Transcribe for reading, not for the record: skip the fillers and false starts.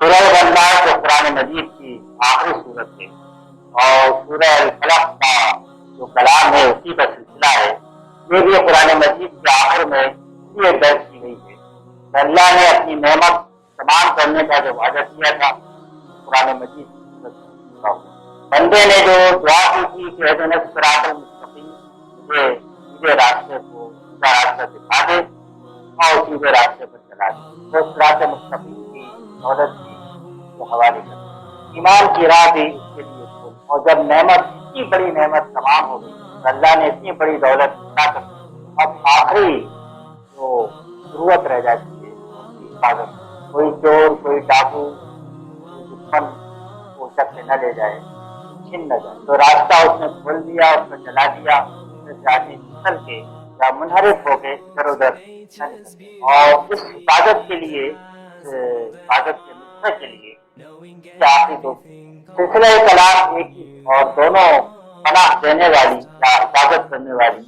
सूरह बंदा जो कुरान मजीद की आखिरी सूरत है और सूरह फलक का जो कलाम है उसी का सिलसिला है। ये भी कुरान मजीद के आखिर में इसलिए दर्ज की गई है कि अल्लाह ने अपनी नेमत तमाम करने का जो वादा किया था कुरान मजीद बंदे ने जो दुआ की थी कि इहदिना सिरातल मुस्तकीम, मुझे सीधे रास्ते को सीधा रास्ता दिखा दे और सीधे रास्ते पर चला दे, तो सिरातल मुस्तकीम की मदद की के हवाले कर ईमान की राह भी उसके लिए खोल। और जब नेमत इतनी बड़ी नेमत तमाम हो गई, अल्लाह ने इतनी बड़ी दौलत अता कर दी, अब आखिरी जो जरूरत रह जाती है उसकी हिफाजत। कोई चोर, कोई डाकू, कोई दुश्मन वो शख्स न ले जाए, छीन न जाए, तो रास्ता उसने खोल दिया, उसको चला दिया, उससे जाके फिसल के या मुनहरिफ हो गए इधर उधर न निकले। और इस हिफाजत के लिए, हिफाजत के नुस्खे के लिए आखिरी दो सिलसिला कलाम एक ही और दोनों पनाह देने वाली या हिफाजत करने वाली